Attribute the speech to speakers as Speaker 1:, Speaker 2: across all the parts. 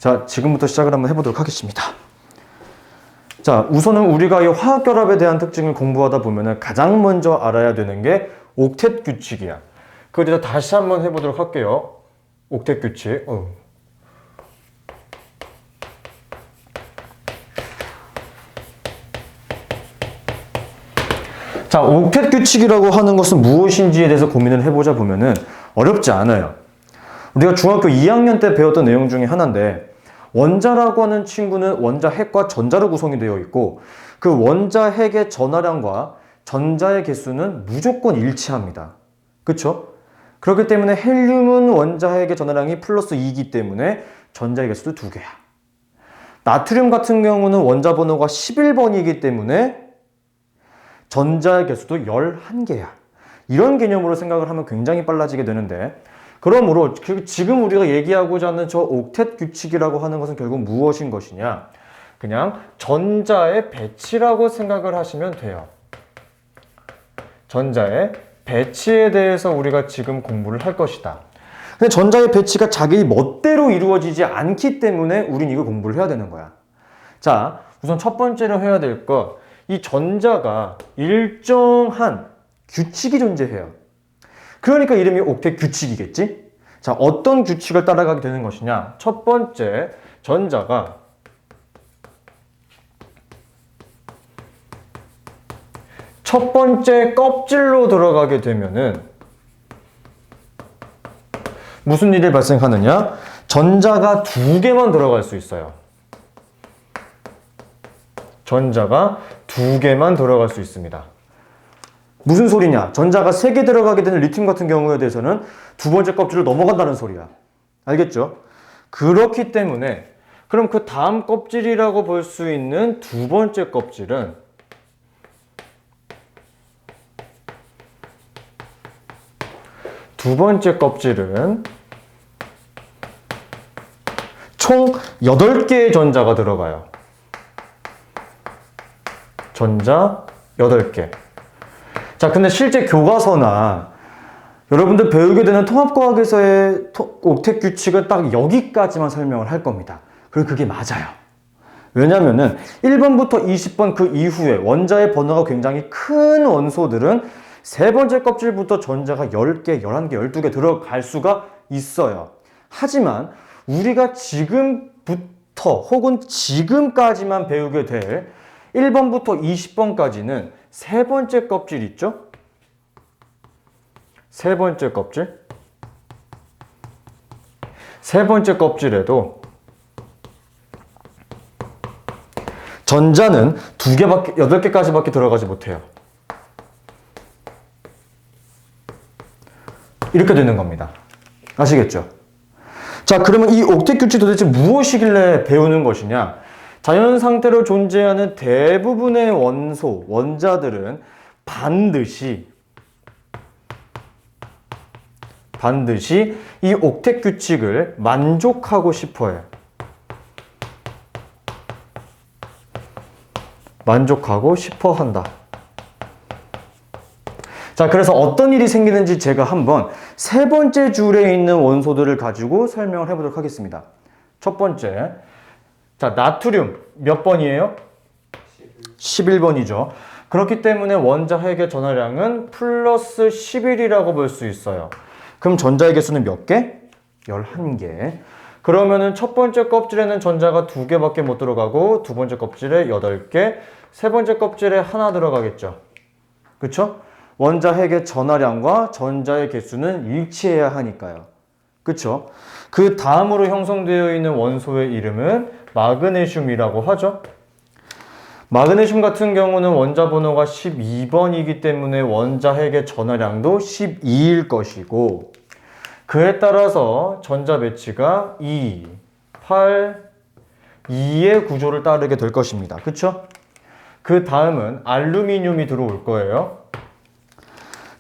Speaker 1: 자, 지금부터 시작을 한번 해보도록 하겠습니다. 자, 우선은 우리가 이 화학결합에 대한 특징을 공부하다 보면은 가장 먼저 알아야 되는 게 옥텟 규칙이야. 그거 이제 다시 한번 해보도록 할게요. 옥텟 규칙. 자, 옥텟 규칙이라고 하는 것은 무엇인지에 대해서 고민을 해보자 보면은 어렵지 않아요. 우리가 중학교 2학년 때 배웠던 내용 중에 하나인데, 원자라고 하는 친구는 원자 핵과 전자로 구성이 되어 있고, 그 원자 핵의 전하량과 전자의 개수는 무조건 일치합니다. 그쵸? 그렇기 때문에 헬륨은 원자 핵의 전하량이 플러스 2이기 때문에 전자의 개수도 2개야. 나트륨 같은 경우는 원자 번호가 11번이기 때문에 전자의 개수도 11개야. 이런 개념으로 생각을 하면 굉장히 빨라지게 되는데, 그러므로 지금 우리가 얘기하고자 하는 저 옥텟 규칙이라고 하는 것은 결국 무엇인 것이냐? 그냥 전자의 배치라고 생각을 하시면 돼요. 전자의 배치에 대해서 우리가 지금 공부를 할 것이다. 근데 전자의 배치가 자기 멋대로 이루어지지 않기 때문에 우린 이걸 공부를 해야 되는 거야. 자, 우선 첫 번째로 해야 될 것, 이 전자가 일정한 규칙이 존재해요. 그러니까 이름이 옥텟 규칙이겠지? 자, 어떤 규칙을 따라가게 되는 것이냐? 첫 번째, 전자가 첫 번째 껍질로 들어가게 되면은 무슨 일이 발생하느냐? 전자가 2개만 들어갈 수 있어요. 전자가 2개만 들어갈 수 있습니다. 무슨 소리냐? 전자가 3개 들어가게 되는 리튬 같은 경우에 대해서는 두 번째 껍질을 넘어간다는 소리야. 알겠죠? 그렇기 때문에 그럼 그 다음 껍질이라고 볼 수 있는 두 번째 껍질은 총 8개의 전자가 들어가요. 전자 8개. 자, 근데 실제 교과서나 여러분들 배우게 되는 통합과학에서의 옥텟 규칙은 딱 여기까지만 설명을 할 겁니다. 그리고 그게 맞아요. 왜냐면은 1번부터 20번 그 이후에 원자의 번호가 굉장히 큰 원소들은 세 번째 껍질부터 전자가 10개, 11개, 12개 들어갈 수가 있어요. 하지만 우리가 지금부터 혹은 지금까지만 배우게 될 1번부터 20번까지는 세 번째 껍질 있죠? 세 번째 껍질. 세 번째 껍질에도 전자는 8개까지밖에 들어가지 못해요. 이렇게 되는 겁니다. 아시겠죠? 자, 그러면 이 옥텟 규칙이 도대체 무엇이길래 배우는 것이냐? 자연 상태로 존재하는 대부분의 원소, 원자들은 반드시 이 옥텟 규칙을 만족하고 싶어 해요. 만족하고 싶어 한다. 자, 그래서 어떤 일이 생기는지 제가 한번 세 번째 줄에 있는 원소들을 가지고 설명을 해보도록 하겠습니다. 첫 번째, 자, 나트륨 몇 번이에요? 11번이죠. 그렇기 때문에 원자 핵의 전하량은 플러스 11이라고 볼 수 있어요. 그럼 전자의 개수는 몇 개? 11개. 그러면은 첫 번째 껍질에는 전자가 2개밖에 못 들어가고 두 번째 껍질에 8개, 세 번째 껍질에 하나 들어가겠죠. 그쵸? 원자 핵의 전하량과 전자의 개수는 일치해야 하니까요. 그쵸? 그 다음으로 형성되어 있는 원소의 이름은 마그네슘이라고 하죠. 마그네슘 같은 경우는 원자 번호가 12번이기 때문에 원자 핵의 전하량도 12일 것이고, 그에 따라서 전자 배치가 2, 8, 2의 구조를 따르게 될 것입니다. 그쵸? 그 다음은 알루미늄이 들어올 거예요.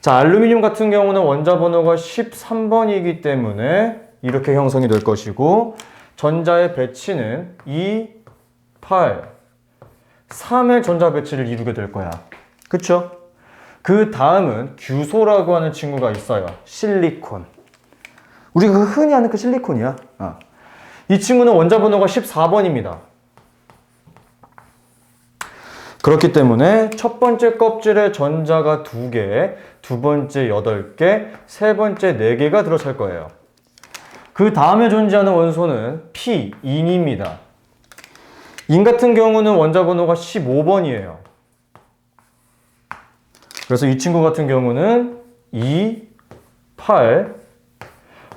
Speaker 1: 자, 알루미늄 같은 경우는 원자 번호가 13번이기 때문에 이렇게 형성이 될 것이고, 전자의 배치는 2, 8, 3의 전자 배치를 이루게 될 거야. 그쵸? 그 다음은 규소라고 하는 친구가 있어요. 실리콘. 우리가 흔히 아는 그 실리콘이야. 이 친구는 원자 번호가 14번입니다. 그렇기 때문에 첫 번째 껍질에 전자가 2개, 두 번째 8개, 세 번째 4개가 들어찰 거예요. 그 다음에 존재하는 원소는 P, 인입니다. 인 같은 경우는 원자 번호가 15번이에요. 그래서 이 친구 같은 경우는 2, 8,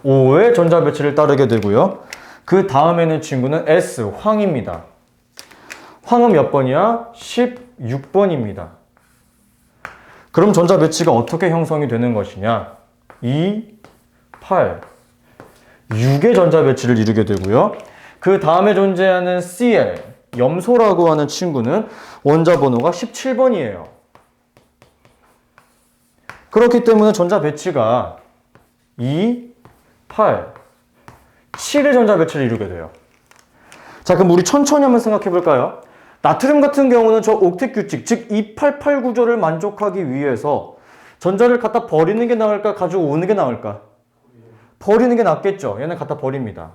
Speaker 1: 5의 전자 배치를 따르게 되고요. 그 다음에는 친구는 S, 황입니다. 황은 몇 번이야? 16번입니다. 그럼 전자 배치가 어떻게 형성이 되는 것이냐? 2, 8, 6의 전자 배치를 이루게 되고요. 그 다음에 존재하는 Cl, 염소라고 하는 친구는 원자 번호가 17번이에요. 그렇기 때문에 전자 배치가 2, 8, 7의 전자 배치를 이루게 돼요. 자, 그럼 우리 천천히 한번 생각해 볼까요? 나트륨 같은 경우는 저 옥텟 규칙, 즉 288 구조를 만족하기 위해서 전자를 갖다 버리는 게 나을까? 가지고 오는 게 나을까? 버리는 게 낫겠죠. 얘는 갖다 버립니다.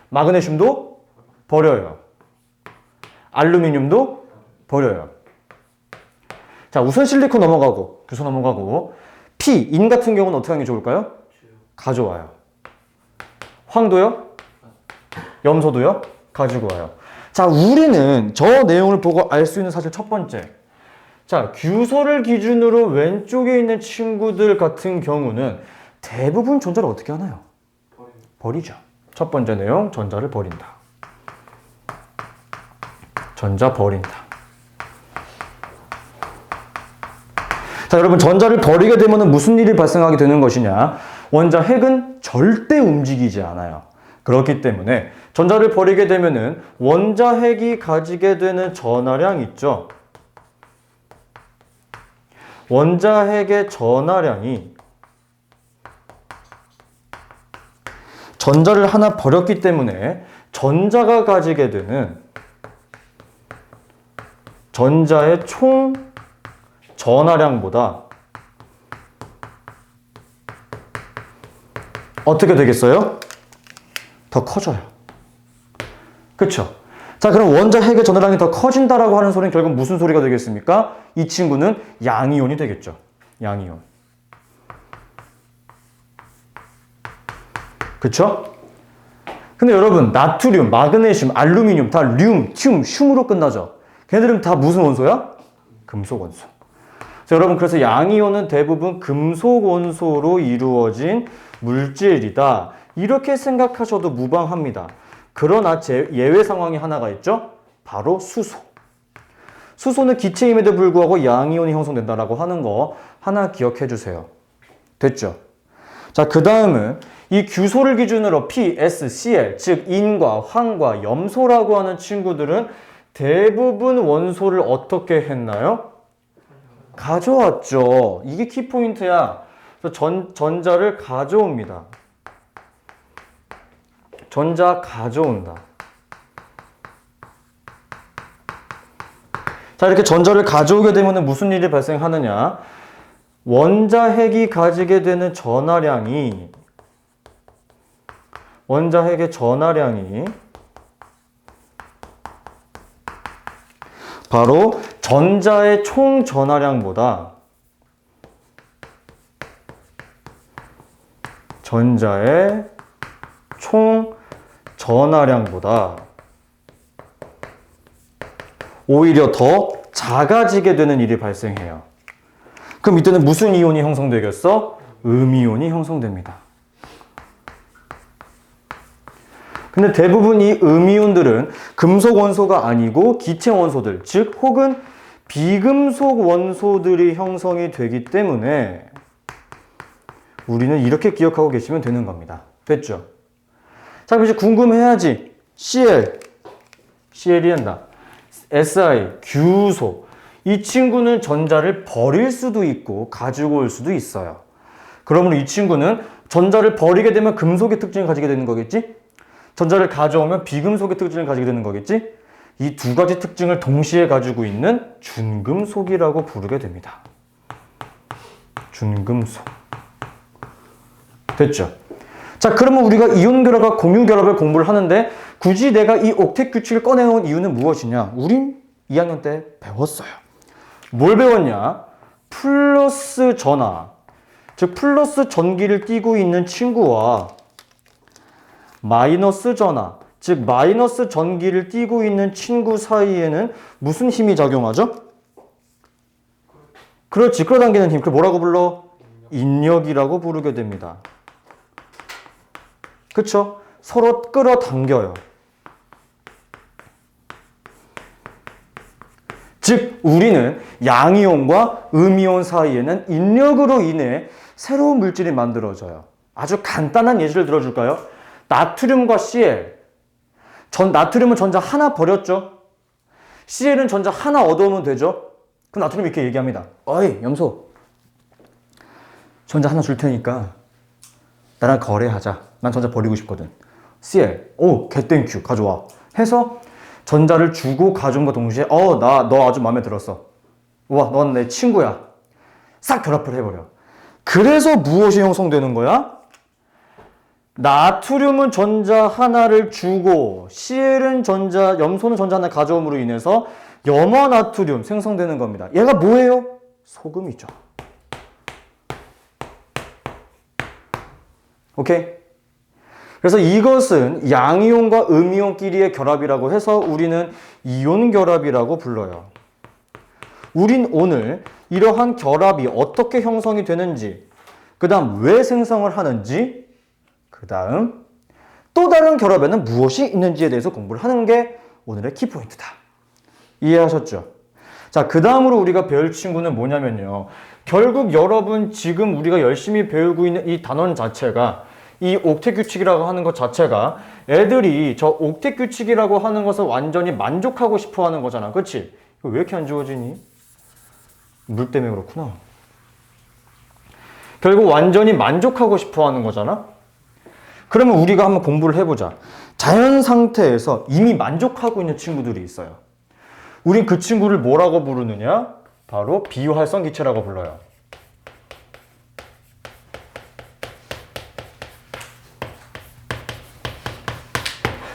Speaker 1: 마그네슘도 버려요. 알루미늄도 버려요. 자, 우선 실리콘 넘어가고, 규소 넘어가고, P, 인 같은 경우는 어떻게 하는 게 좋을까요? 가져와요. 황도요? 염소도요? 가지고 와요. 자, 우리는 저 내용을 보고 알 수 있는 사실 첫 번째. 자, 규소를 기준으로 왼쪽에 있는 친구들 같은 경우는 대부분 전자를 어떻게 하나요? 버리죠. 첫 번째 내용, 전자를 버린다. 전자 버린다. 자, 여러분, 전자를 버리게 되면 무슨 일이 발생하게 되는 것이냐? 원자 핵은 절대 움직이지 않아요. 그렇기 때문에 전자를 버리게 되면은 원자 핵이 가지게 되는 전하량 있죠. 원자 핵의 전하량이 전자를 하나 버렸기 때문에 전자가 가지게 되는 전자의 총 전하량보다 어떻게 되겠어요? 더 커져요. 그쵸? 자, 그럼 원자 핵의 전하량이 더 커진다라고 하는 소리는 결국 무슨 소리가 되겠습니까? 이 친구는 양이온이 되겠죠. 양이온. 그쵸? 근데 여러분, 나트륨, 마그네슘, 알루미늄 다 륨, 튬, 슘으로 끝나죠. 걔네들은 다 무슨 원소야? 금속 원소. 자, 여러분, 그래서 양이온은 대부분 금속 원소로 이루어진 물질이다. 이렇게 생각하셔도 무방합니다. 그러나 예외 상황이 하나가 있죠. 바로 수소. 수소는 기체임에도 불구하고 양이온이 형성된다라고 하는 거 하나 기억해 주세요. 됐죠? 자, 그 다음은 이 규소를 기준으로 P, S, Cl, 즉 인과 황과 염소라고 하는 친구들은 대부분 원소를 어떻게 했나요? 가져왔죠. 이게 키포인트야. 전자를 가져옵니다. 전자 가져온다. 자, 이렇게 전자를 가져오게 되면 무슨 일이 발생하느냐? 원자 핵이 가지게 되는 전하량이 바로 전자의 총 전하량보다 오히려 더 작아지게 되는 일이 발생해요. 그럼 이때는 무슨 이온이 형성되겠어? 음이온이 형성됩니다. 근데 대부분 이 음이온들은 금속 원소가 아니고 기체 원소들, 즉 혹은 비금속 원소들이 형성이 되기 때문에 우리는 이렇게 기억하고 계시면 되는 겁니다. 됐죠? 자, 그럼 이제 궁금해야지. CL이 한다. SI, 규소. 이 친구는 전자를 버릴 수도 있고 가지고 올 수도 있어요. 그러므로 이 친구는 전자를 버리게 되면 금속의 특징을 가지게 되는 거겠지? 전자를 가져오면 비금속의 특징을 가지게 되는 거겠지? 이 두 가지 특징을 동시에 가지고 있는 준금속이라고 부르게 됩니다. 준금속. 됐죠? 자, 그러면 우리가 이온 결합과 공유 결합을 공부를 하는데 굳이 내가 이 옥텟 규칙을 꺼내온 이유는 무엇이냐? 우린 2학년 때 배웠어요. 뭘 배웠냐? 플러스 전하, 즉 플러스 전기를 띠고 있는 친구와 마이너스 전하, 즉 마이너스 전기를 띠고 있는 친구 사이에는 무슨 힘이 작용하죠? 그렇지, 끌어당기는 힘. 그걸 뭐라고 불러? 인력이라고 부르게 됩니다. 그쵸? 서로 끌어당겨요. 즉 우리는 양이온과 음이온 사이에는 인력으로 인해 새로운 물질이 만들어져요. 아주 간단한 예시를 들어줄까요? 나트륨과 Cl. 나트륨은 전자 하나 버렸죠? Cl은 전자 하나 얻어오면 되죠? 그럼 나트륨이 이렇게 얘기합니다. 어이 염소, 전자 하나 줄 테니까 나랑 거래하자. 난 전자 버리고 싶거든. Cl, 오, 겟땡큐, 가져와. 해서 전자를 주고 가져온과 동시에 너 아주 마음에 들었어. 와, 넌 내 친구야. 싹 결합을 해버려. 그래서 무엇이 형성되는 거야? 나트륨은 전자 하나를 주고 Cl은 염소는 전자 하나 가져옴으로 인해서 염화나트륨 생성되는 겁니다. 얘가 뭐예요? 소금이죠. 오케이? 그래서 이것은 양이온과 음이온끼리의 결합이라고 해서 우리는 이온 결합이라고 불러요. 우린 오늘 이러한 결합이 어떻게 형성이 되는지, 그 다음 왜 생성을 하는지, 그 다음 또 다른 결합에는 무엇이 있는지에 대해서 공부를 하는 게 오늘의 키포인트다. 이해하셨죠? 자, 그 다음으로 우리가 배울 친구는 뭐냐면요. 결국 여러분 지금 우리가 열심히 배우고 있는 이 단원 자체가, 이 옥텟 규칙이라고 하는 것 자체가 애들이 저 옥텟 규칙이라고 하는 것을 완전히 만족하고 싶어 하는 거잖아. 그치? 이거 왜 이렇게 안 지워지니? 물 때문에 그렇구나. 결국 완전히 만족하고 싶어 하는 거잖아. 그러면 우리가 한번 공부를 해보자. 자연 상태에서 이미 만족하고 있는 친구들이 있어요. 우린 그 친구를 뭐라고 부르느냐? 바로 비활성 기체라고 불러요.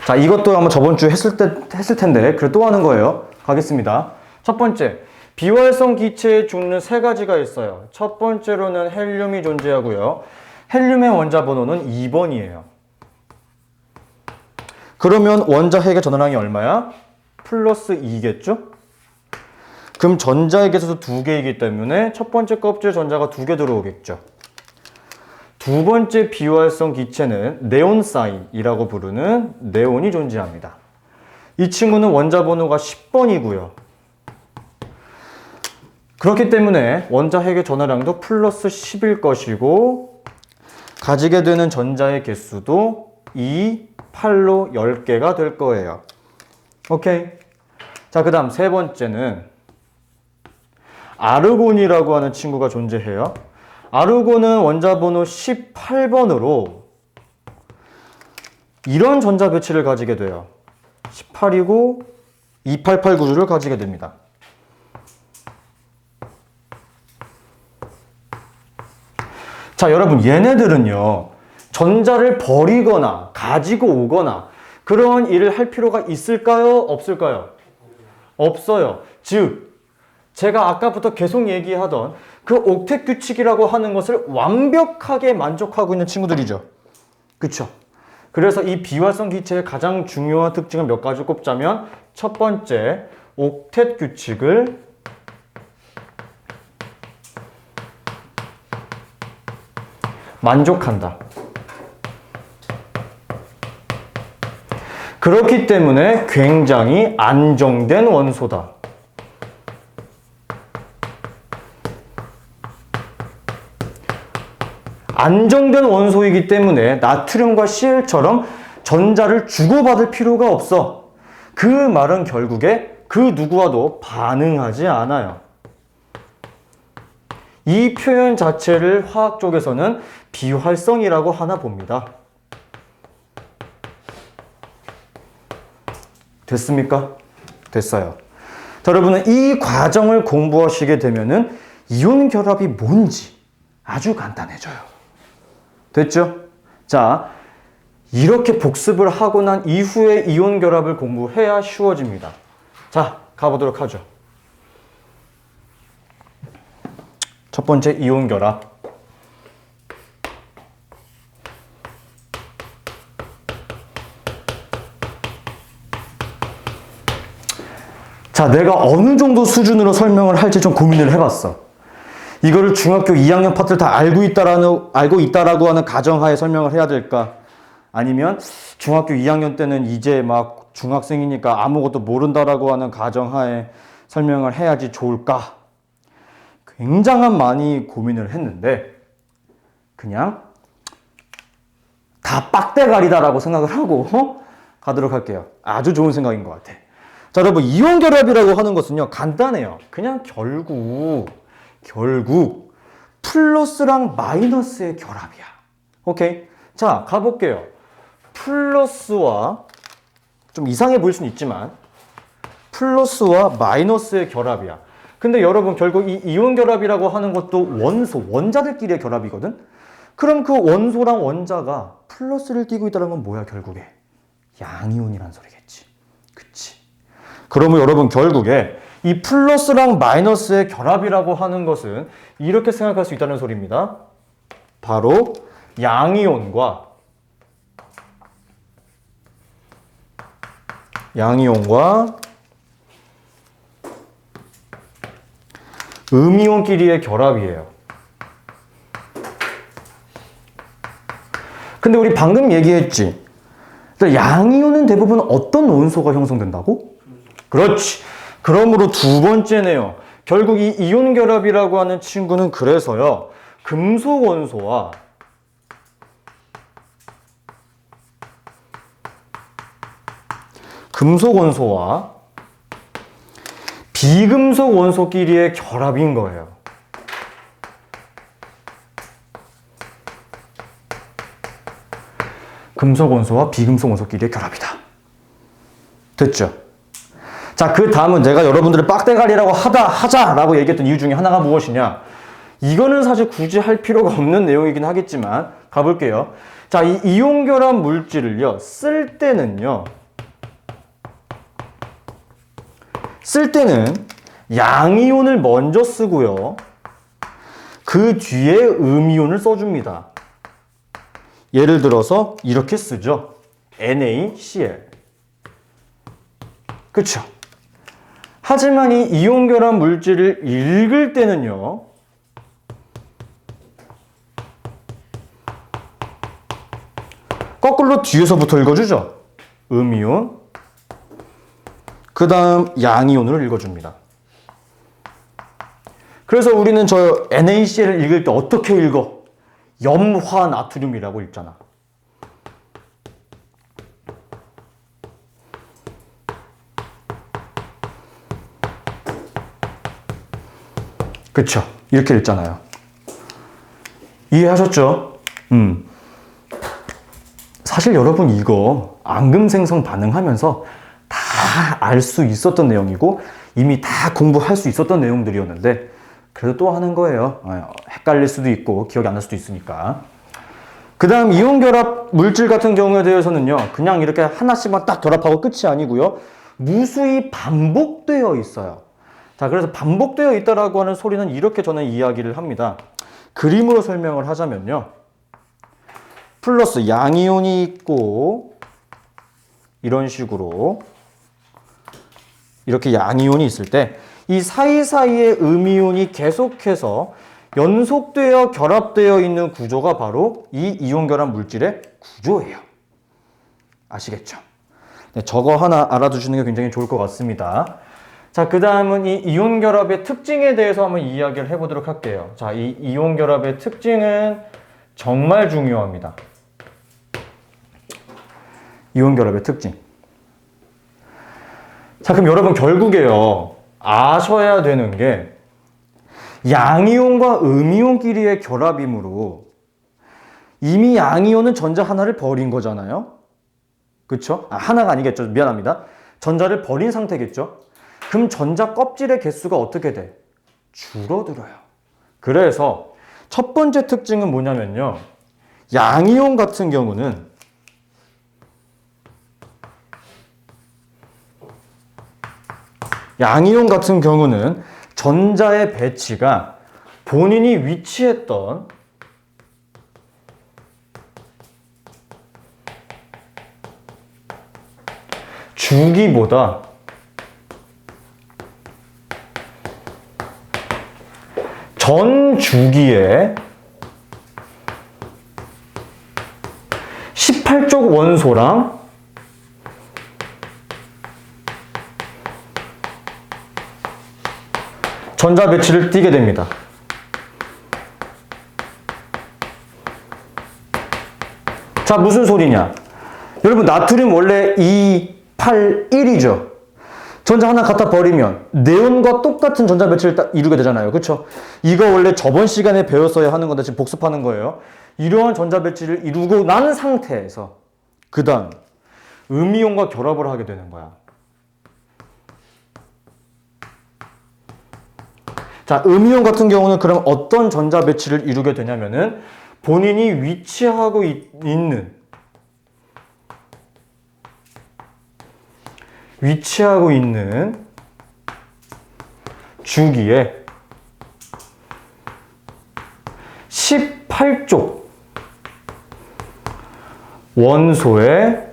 Speaker 1: 자, 이것도 한번 저번 주에 했을 텐데, 그래 또 하는 거예요. 가겠습니다. 첫 번째, 비활성 기체에 죽는 세 가지가 있어요. 첫 번째로는 헬륨이 존재하고요. 헬륨의 원자 번호는 2번이에요. 그러면 원자 핵의 전하량이 얼마야? 플러스 2겠죠? 그럼 전자의 개수도 2개이기 때문에 첫 번째 껍질 전자가 2개 들어오겠죠. 두 번째 비활성 기체는 네온사인이라고 부르는 네온이 존재합니다. 이 친구는 원자 번호가 10번이고요. 그렇기 때문에 원자 핵의 전하량도 플러스 10일 것이고 가지게 되는 전자의 개수도 2, 8로 10개가 될 거예요. 오케이? 자, 그 다음 세 번째는 아르곤이라고 하는 친구가 존재해요. 아르곤은 원자 번호 18번으로 이런 전자 배치를 가지게 돼요. 18이고 2889 구조를 가지게 됩니다. 자, 여러분 얘네들은요. 전자를 버리거나 가지고 오거나 그런 일을 할 필요가 있을까요? 없을까요? 없어요. 즉 제가 아까부터 계속 얘기하던 그 옥텟 규칙이라고 하는 것을 완벽하게 만족하고 있는 친구들이죠. 그쵸? 그래서 이 비활성 기체의 가장 중요한 특징을 몇 가지 꼽자면 첫 번째, 옥텟 규칙을 만족한다. 그렇기 때문에 굉장히 안정된 원소다. 안정된 원소이기 때문에 나트륨과 Cl처럼 전자를 주고받을 필요가 없어. 그 말은 결국에 그 누구와도 반응하지 않아요. 이 표현 자체를 화학 쪽에서는 비활성이라고 하나 봅니다. 됐습니까? 됐어요. 자, 여러분은 이 과정을 공부하시게 되면은 이온 결합이 뭔지 아주 간단해져요. 됐죠? 자, 이렇게 복습을 하고 난 이후에 이온 결합을 공부해야 쉬워집니다. 자, 가보도록 하죠. 첫 번째 이온 결합. 자, 내가 어느 정도 수준으로 설명을 할지 좀 고민을 해봤어. 이거를 중학교 2학년 파트를 다 알고 있다라고 하는 가정하에 설명을 해야 될까? 아니면 중학교 2학년 때는 이제 막 중학생이니까 아무것도 모른다라고 하는 가정하에 설명을 해야지 좋을까? 굉장한 많이 고민을 했는데 그냥 다 빡대가리다라고 생각을 하고 가도록 할게요. 아주 좋은 생각인 것 같아. 자, 여러분, 이온 결합이라고 하는 것은요, 간단해요. 그냥 결국 플러스랑 마이너스의 결합이야. 오케이? 자, 가볼게요. 플러스와, 좀 이상해 보일 수는 있지만, 플러스와 마이너스의 결합이야. 근데 여러분, 결국 이 이온 결합이라고 하는 것도 원자들끼리의 결합이거든? 그럼 그 원소랑 원자가 플러스를 띄고 있다는 건 뭐야, 결국에? 양이온이란 소리겠지. 그치? 그러면 여러분, 결국에 이 플러스랑 마이너스의 결합이라고 하는 것은 이렇게 생각할 수 있다는 소리입니다. 바로 양이온과 음이온끼리의 결합이에요. 근데 우리 방금 얘기했지. 양이온은 대부분 어떤 원소가 형성된다고? 그렇지. 그러므로 두 번째네요. 결국 이 이온 결합이라고 하는 친구는 그래서요, 금속 원소와 비금속 원소끼리의 결합인 거예요. 금속 원소와 비금속 원소끼리의 결합이다. 됐죠? 자, 그 다음은 내가 여러분들을 빡대가리라고 하자라고 얘기했던 이유 중에 하나가 무엇이냐? 이거는 사실 굳이 할 필요가 없는 내용이긴 하겠지만 가볼게요. 자, 이 이온 결합 물질을요, 쓸 때는 양이온을 먼저 쓰고요, 그 뒤에 음이온을 써줍니다. 예를 들어서 이렇게 쓰죠. NaCl. 그쵸? 하지만 이 이온 결합 물질을 읽을 때는요, 거꾸로 뒤에서부터 읽어주죠. 음이온, 그 다음 양이온으로 읽어줍니다. 그래서 우리는 저 NaCl을 읽을 때 어떻게 읽어? 염화나트륨이라고 읽잖아. 그쵸? 이렇게 읽잖아요. 이해하셨죠? 사실 여러분 이거 앙금생성 반응하면서 다 알 수 있었던 내용이고 이미 다 공부할 수 있었던 내용들이었는데 그래도 또 하는 거예요. 헷갈릴 수도 있고 기억이 안 날 수도 있으니까. 그 다음 이온 결합 물질 같은 경우에 대해서는요, 그냥 이렇게 하나씩만 딱 결합하고 끝이 아니고요, 무수히 반복되어 있어요. 자, 그래서 반복되어 있다라고 하는 소리는 이렇게 저는 이야기를 합니다. 그림으로 설명을 하자면요, 플러스 양이온이 있고 이런 식으로 이렇게 양이온이 있을 때 이 사이사이에 음이온이 계속해서 연속되어 결합되어 있는 구조가 바로 이 이온 결합 물질의 구조예요. 아시겠죠? 네, 저거 하나 알아두시는 게 굉장히 좋을 것 같습니다. 자, 그 다음은 이 이온 결합의 특징에 대해서 한번 이야기를 해보도록 할게요. 자, 이 이온 결합의 특징은 정말 중요합니다. 이온 결합의 특징. 자, 그럼 여러분 결국에요, 아셔야 되는 게 양이온과 음이온끼리의 결합이므로 이미 양이온은 전자 하나를 버린 거잖아요. 그쵸? 하나가 아니겠죠. 미안합니다. 전자를 버린 상태겠죠. 그럼 전자 껍질의 개수가 어떻게 돼? 줄어들어요. 그래서 첫 번째 특징은 뭐냐면요, 양이온 같은 경우는 양이온 같은 경우는 전자의 배치가 본인이 위치했던 주기보다 전 주기에 18쪽 원소랑 전자 배치를 띠게 됩니다. 자, 무슨 소리냐? 여러분, 나트륨 원래 2, 8, 1이죠. 전자 하나 갖다 버리면 네온과 똑같은 전자 배치를 이루게 되잖아요. 그렇죠? 이거 원래 저번 시간에 배웠어야 하는 건데 지금 복습하는 거예요. 이러한 전자 배치를 이루고 난 상태에서 그 다음 음이온과 결합을 하게 되는 거야. 자, 음이온 같은 경우는 그럼 어떤 전자 배치를 이루게 되냐면은 본인이 위치하고 있는 주기에 18쪽 원소의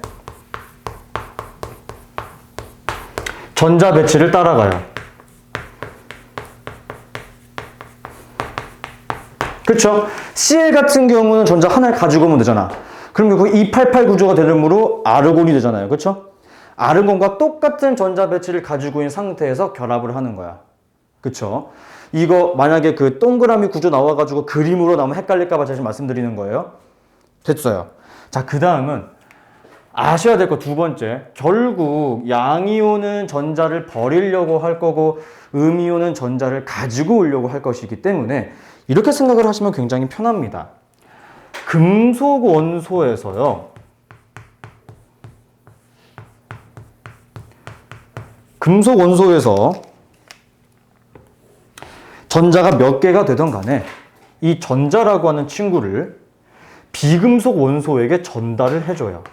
Speaker 1: 전자 배치를 따라가요. 그렇죠? Cl 같은 경우는 전자 하나를 가지고 오면 되잖아. 그럼 결국 288 구조가 되므로 아르곤이 되잖아요. 그렇죠? 아르곤과 똑같은 전자 배치를 가지고 있는 상태에서 결합을 하는 거야. 그렇죠? 이거 만약에 그 동그라미 구조 나와가지고 그림으로 나오면 헷갈릴까봐 제가 말씀드리는 거예요. 됐어요. 자, 그 다음은 아셔야 될 거 두 번째. 결국 양이온은 전자를 버리려고 할 거고 음이온은 전자를 가지고 오려고 할 것이기 때문에 이렇게 생각을 하시면 굉장히 편합니다. 금속 원소에서요. 금속 원소에서 전자가 몇 개가 되던 간에 이 전자라고 하는 친구를 비금속 원소에게 전달을 해줘요.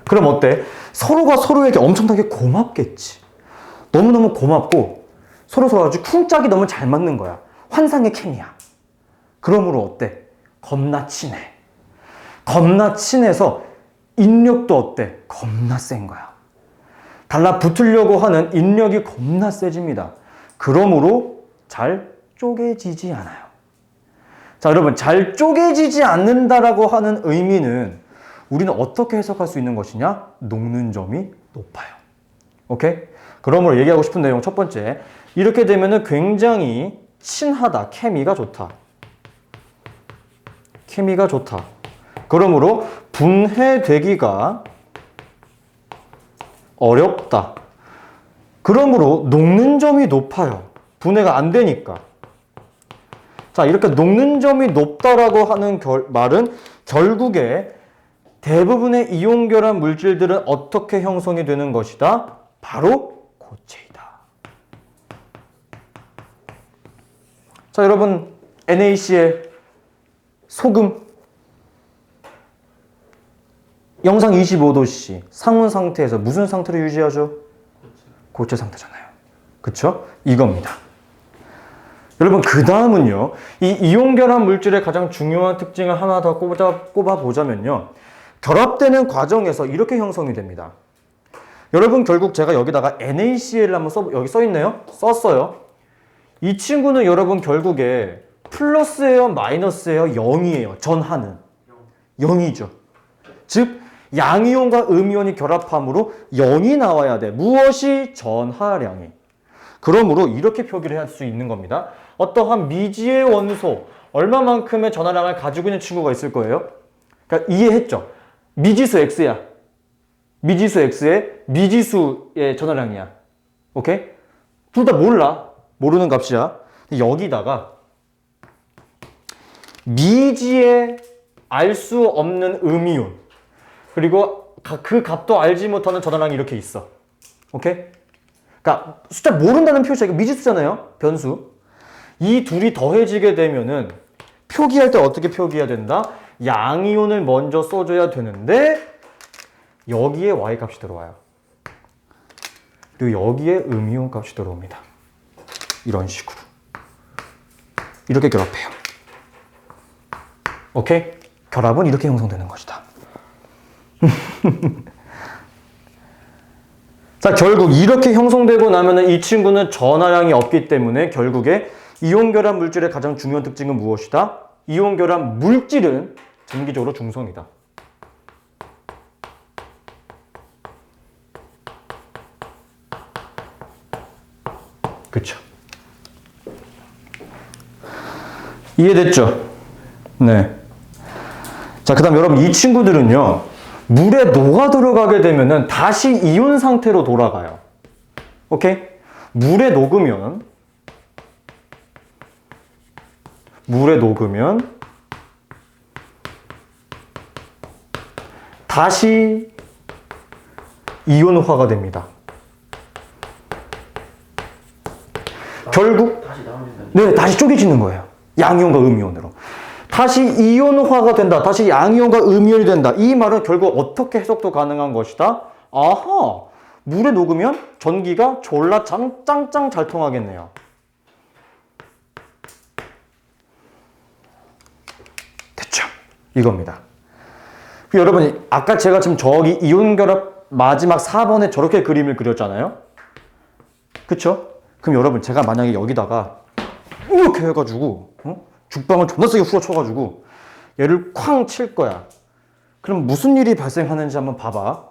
Speaker 1: 그럼 어때? 서로가 서로에게 엄청나게 고맙겠지. 너무너무 고맙고 서로 아주 쿵짝이 너무 잘 맞는 거야. 환상의 케미야. 그러므로 어때? 겁나 친해. 겁나 친해서 인력도 어때? 겁나 센 거야. 달라붙으려고 하는 인력이 겁나 세집니다. 그러므로 잘 쪼개지지 않아요. 자, 여러분, 잘 쪼개지지 않는다라고 하는 의미는 우리는 어떻게 해석할 수 있는 것이냐? 녹는 점이 높아요. 오케이? 그러므로 얘기하고 싶은 내용 첫 번째, 이렇게 되면은 굉장히 친하다, 케미가 좋다. 케미가 좋다. 그러므로 분해되기가 어렵다. 그러므로 녹는 점이 높아요. 분해가 안 되니까. 자, 이렇게 녹는 점이 높다라고 하는 말은 결국에 대부분의 이온 결합 물질들은 어떻게 형성이 되는 것이다? 바로 고체이다. 자, 여러분, NaCl 소금 영상 25도씨 상온 상태에서 무슨 상태로 유지하죠? 고체 상태잖아요. 그쵸? 이겁니다. 여러분, 그 다음은요, 이 이온 결합 물질의 가장 중요한 특징을 하나 더 꼽아보자면요, 결합되는 과정에서 이렇게 형성이 됩니다. 여러분, 결국 제가 여기다가 NaCl을 한번 여기 써있네요? 썼어요. 이 친구는 여러분 결국에 플러스예요, 마이너스예요, 0이에요. 전하는 0이죠. 즉 양이온과 음이온이 결합함으로 0이 나와야 돼. 무엇이? 전하량이. 그러므로 이렇게 표기를 할 수 있는 겁니다. 어떠한 미지의 원소 얼마만큼의 전하량을 가지고 있는 친구가 있을 거예요? 그러니까 이해했죠? 미지수 X야. 미지수 X의 미지수의 전하량이야. 오케이? 둘 다 몰라. 모르는 값이야. 여기다가 미지의 알 수 없는 음이온 그리고 그 값도 알지 못하는 전하량이 이렇게 있어. 오케이? 그러니까 숫자 모른다는 표시가 미지수잖아요. 변수. 이 둘이 더해지게 되면은 표기할 때 어떻게 표기해야 된다? 양이온을 먼저 써줘야 되는데 여기에 y 값이 들어와요. 그리고 여기에 음이온 값이 들어옵니다. 이런 식으로. 이렇게 결합해요. 오케이? 결합은 이렇게 형성되는 것이다. 자, 결국 이렇게 형성되고 나면은 이 친구는 전하량이 없기 때문에 결국에 이온 결합 물질의 가장 중요한 특징은 무엇이다? 이온 결합 물질은 전기적으로 중성이다. 그쵸? 이해됐죠? 네. 자, 그 다음 여러분 이 친구들은요, 물에 녹아 들어가게 되면은 다시 이온 상태로 돌아가요. 오케이? 물에 녹으면 다시 이온화가 됩니다. 결국 네, 다시 쪼개지는 거예요. 양이온과 음이온으로. 다시 이온화가 된다. 다시 양이온과 음이온이 된다. 이 말은 결국 어떻게 해석도 가능한 것이다? 아하! 물에 녹으면 전기가 졸라 짱짱 잘 통하겠네요. 됐죠? 이겁니다. 여러분, 아까 제가 지금 저기 이온 결합 마지막 4번에 저렇게 그림을 그렸잖아요? 그쵸? 그럼 여러분, 제가 만약에 여기다가 이렇게 해가지고 죽방을 존나 세게 후려쳐가지고 얘를 쾅 칠 거야. 그럼 무슨 일이 발생하는지 한번 봐봐.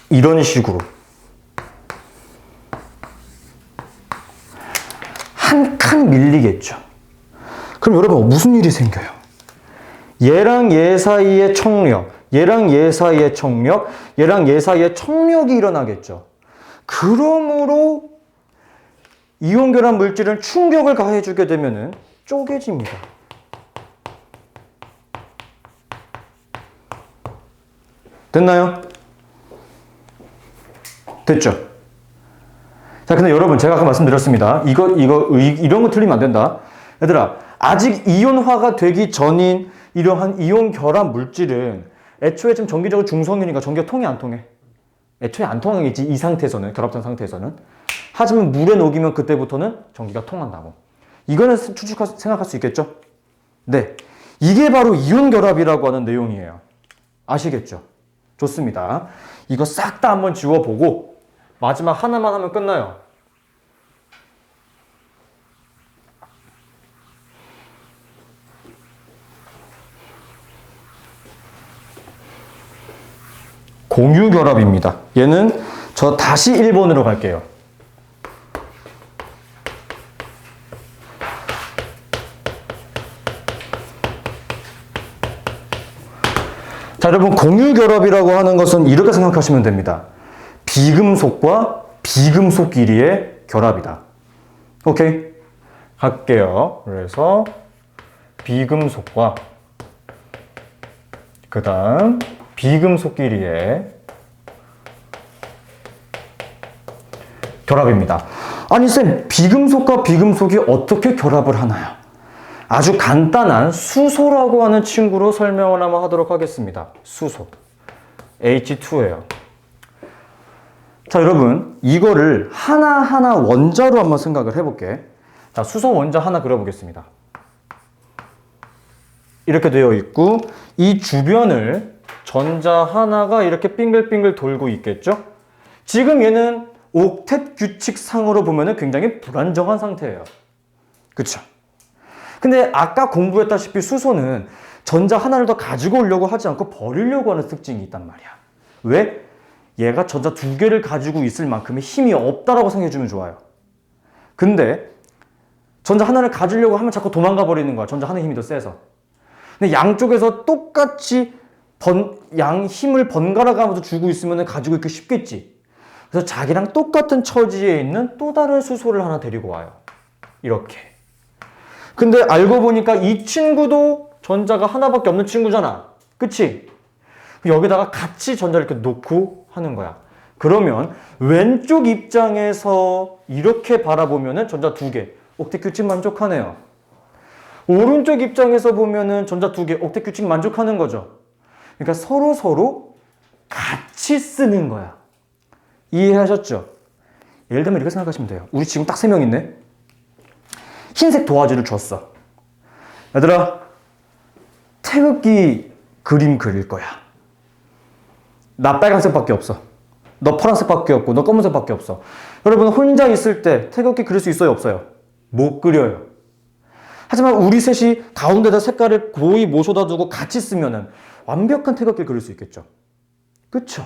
Speaker 1: 이런 식으로 한 칸 밀리겠죠. 그럼 여러분 무슨 일이 생겨요? 얘랑 얘 사이의 청력, 얘랑 얘 사이의 청력, 얘랑 얘 사이의 청력이 일어나겠죠. 그러므로 이온 결합 물질은 충격을 가해주게 되면은 쪼개집니다. 됐나요? 됐죠? 자, 근데 여러분 제가 아까 말씀드렸습니다. 이런 거 틀리면 안 된다. 얘들아, 아직 이온화가 되기 전인 이러한 이온 결합 물질은 애초에 지금 전기적으로 중성이니까 전기가 통해 안 통해? 애초에 안 통하겠지. 이 상태에서는, 결합된 상태에서는. 하지만 물에 녹이면 그때부터는 전기가 통한다고. 이거는 생각할 수 있겠죠? 네. 이게 바로 이온 결합이라고 하는 내용이에요. 아시겠죠? 좋습니다. 이거 싹 다 한번 지워보고 마지막 하나만 하면 끝나요. 공유결합입니다. 얘는 저 다시 1번으로 갈게요. 자, 여러분 공유결합이라고 하는 것은 이렇게 생각하시면 됩니다. 비금속과 비금속끼리의 결합이다. 오케이? 갈게요. 그래서 비금속과 그 다음 비금속끼리의 결합입니다. 아니 쌤, 비금속과 비금속이 어떻게 결합을 하나요? 아주 간단한 수소라고 하는 친구로 설명을 한번 하도록 하겠습니다. 수소 H2예요. 자, 여러분 이거를 하나하나 원자로 한번 생각을 해볼게. 자, 수소 원자 하나 그려보겠습니다. 이렇게 되어 있고 이 주변을 전자 하나가 이렇게 빙글빙글 돌고 있겠죠? 지금 얘는 옥텟 규칙상으로 보면 굉장히 불안정한 상태예요. 그쵸? 근데 아까 공부했다시피 수소는 전자 하나를 더 가지고 오려고 하지 않고 버리려고 하는 특징이 있단 말이야. 왜? 얘가 전자 두 개를 가지고 있을 만큼의 힘이 없다라고 생각해주면 좋아요. 근데 전자 하나를 가지려고 하면 자꾸 도망가 버리는 거야. 전자 하나의 힘이 더 세서. 근데 양쪽에서 똑같이 힘을 번갈아 가면서 주고 있으면 가지고 있기 쉽겠지. 그래서 자기랑 똑같은 처지에 있는 또 다른 수소를 하나 데리고 와요. 이렇게. 근데 알고 보니까 이 친구도 전자가 하나밖에 없는 친구잖아. 그치? 여기다가 같이 전자를 이렇게 놓고 하는 거야. 그러면 왼쪽 입장에서 이렇게 바라보면은 전자 두 개. 옥텟 규칙 만족하네요. 오른쪽 입장에서 보면은 전자 두 개, 옥텟 규칙 만족하는 거죠. 그러니까 서로 같이 쓰는 거야. 이해하셨죠? 예를 들면 이렇게 생각하시면 돼요. 우리 지금 딱 3명 있네. 흰색 도화지를 줬어. 얘들아, 태극기 그림 그릴 거야. 나 빨간색밖에 없어. 너 파란색밖에 없고 너 검은색밖에 없어. 여러분 혼자 있을 때 태극기 그릴 수 있어요? 없어요? 못 그려요. 하지만 우리 셋이 가운데다 색깔을 고이 모셔다 두고 같이 쓰면은 완벽한 태극기를 그릴 수 있겠죠. 그쵸?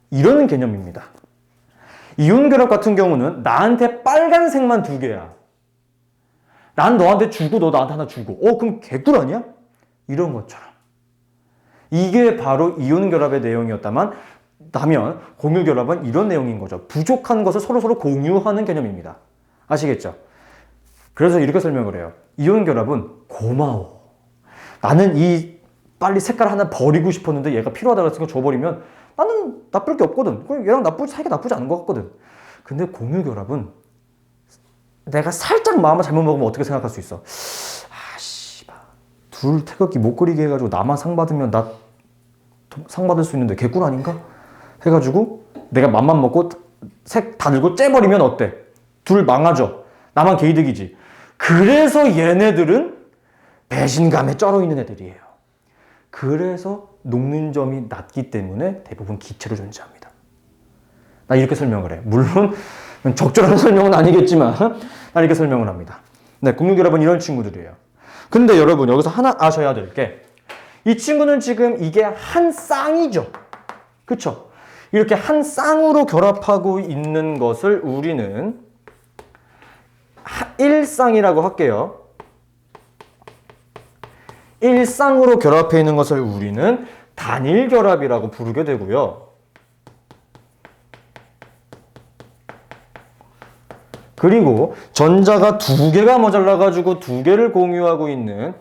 Speaker 1: 이런 개념입니다. 이온결합 같은 경우는 나한테 빨간색만 2개야. 난 너한테 주고 너 나한테 하나 주고. 그럼 개꿀 아니야? 이런 것처럼. 이게 바로 이온결합의 내용이었다면 공유결합은 이런 내용인 거죠. 부족한 것을 서로 공유하는 개념입니다. 아시겠죠? 그래서 이렇게 설명을 해요. 이온결합은 고마워. 나는 빨리 색깔 하나 버리고 싶었는데 얘가 필요하다고 해서 줘버리면 나는 나쁠 게 없거든. 얘랑 사이가 나쁘지 않은 것 같거든. 근데 공유결합은 내가 살짝 마음을 잘못 먹으면 어떻게 생각할 수 있어? 둘 태극기 못 그리게 해가지고 나만 상 받으면 나 상 받을 수 있는데 개꿀 아닌가? 해가지고 내가 맘만 먹고 색 다 들고 째버리면 어때? 둘 망하죠. 나만 개이득이지. 그래서 얘네들은 배신감에 쩔어 있는 애들이에요. 그래서 녹는 점이 낮기 때문에 대부분 기체로 존재합니다. 나 이렇게 설명을 해. 물론 적절한 설명은 아니겠지만 나 이렇게 설명을 합니다. 네, 공유결합은 이런 친구들이에요. 근데 여러분 여기서 하나 아셔야 될 게 이 친구는 지금 이게 한 쌍이죠. 그쵸? 이렇게 한 쌍으로 결합하고 있는 것을 우리는 일쌍이라고 할게요. 일쌍으로 결합해 있는 것을 우리는 단일결합이라고 부르게 되고요. 그리고 전자가 2개가 모자라가지고 2개를 공유하고 있는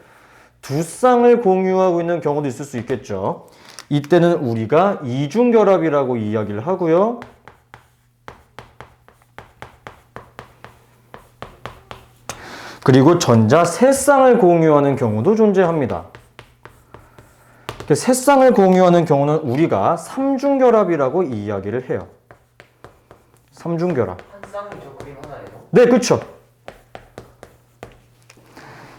Speaker 1: 두 쌍을 공유하고 있는 경우도 있을 수 있겠죠. 이때는 우리가 이중결합이라고 이야기를 하고요. 그리고 전자 3쌍을 공유하는 경우도 존재합니다. 세 쌍을 공유하는 경우는 우리가 삼중결합이라고 이야기를 해요. 삼중결합.
Speaker 2: 한 쌍이죠, 그림 하나예요?
Speaker 1: 네, 그렇죠.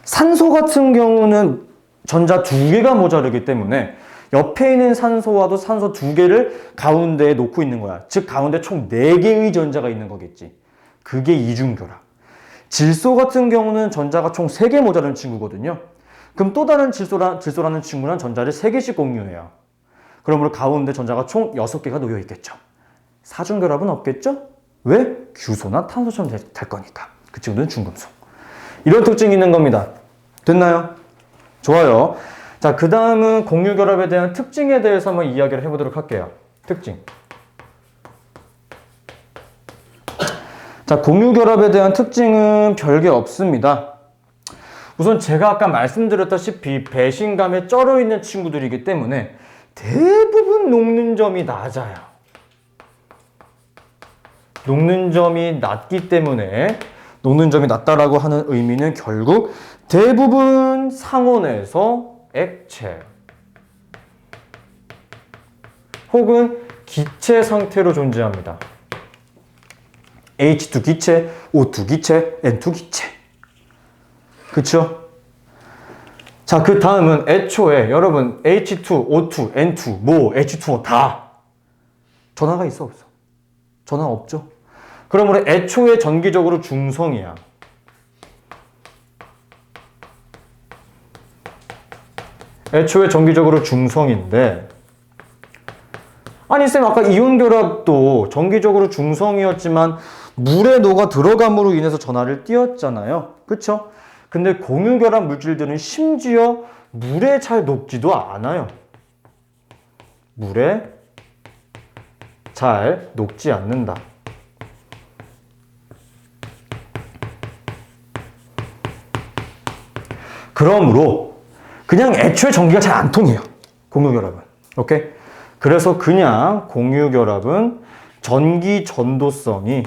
Speaker 1: 산소 같은 경우는 전자 2개가 모자르기 때문에 옆에 있는 산소와도 산소 2개를 가운데에 놓고 있는 거야. 즉 가운데 총 4개의 전자가 있는 거겠지. 그게 이중결합. 질소 같은 경우는 전자가 총 3개 모자른 친구거든요. 그럼 또 다른 질소라는 친구는 전자를 3개씩 공유해요. 그러므로 가운데 전자가 총 6개가 놓여 있겠죠. 사중결합은 없겠죠? 왜? 규소나 탄소처럼 될 거니까. 그 친구는 중금속. 이런 특징이 있는 겁니다. 됐나요? 좋아요. 자, 그 다음은 공유결합에 대한 특징에 대해서 한번 이야기를 해보도록 할게요. 특징. 자, 공유결합에 대한 특징은 별게 없습니다. 우선 제가 아까 말씀드렸다시피 배신감에 쩔어 있는 친구들이기 때문에 대부분 녹는 점이 낮아요. 녹는 점이 낮기 때문에 녹는 점이 낮다라고 하는 의미는 결국 대부분 상온에서 액체 혹은 기체 상태로 존재합니다. H2 기체, O2 기체, N2 기체. 그쵸? 자, 그 다음은 애초에 여러분 H2, O2, N2, 뭐 H2O 다 전하가 있어 없어? 전하 없죠? 그러므로 애초에 전기적으로 중성이야. 애초에 전기적으로 중성인데 아니 쌤 아까 이온결합도 전기적으로 중성이었지만 물에 녹아 들어감으로 인해서 전하를 띄었잖아요. 그쵸? 근데 공유결합 물질들은 심지어 물에 잘 녹지도 않아요. 물에 잘 녹지 않는다. 그러므로 그냥 애초에 전기가 잘 안 통해요. 공유결합은. 오케이? 그래서 그냥 공유결합은 전기 전도성이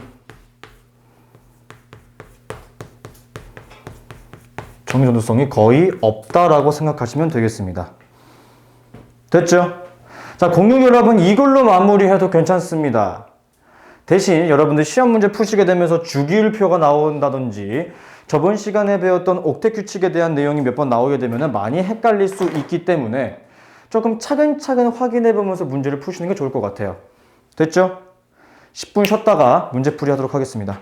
Speaker 1: 정전도성이 거의 없다라고 생각하시면 되겠습니다. 됐죠? 자, 06 여러분 이걸로 마무리해도 괜찮습니다. 대신 여러분들 시험 문제 푸시게 되면서 주기율표가 나온다든지 저번 시간에 배웠던 옥텟 규칙에 대한 내용이 몇 번 나오게 되면 많이 헷갈릴 수 있기 때문에 조금 차근차근 확인해 보면서 문제를 푸시는 게 좋을 것 같아요. 됐죠? 10분 쉬었다가 문제풀이 하도록 하겠습니다.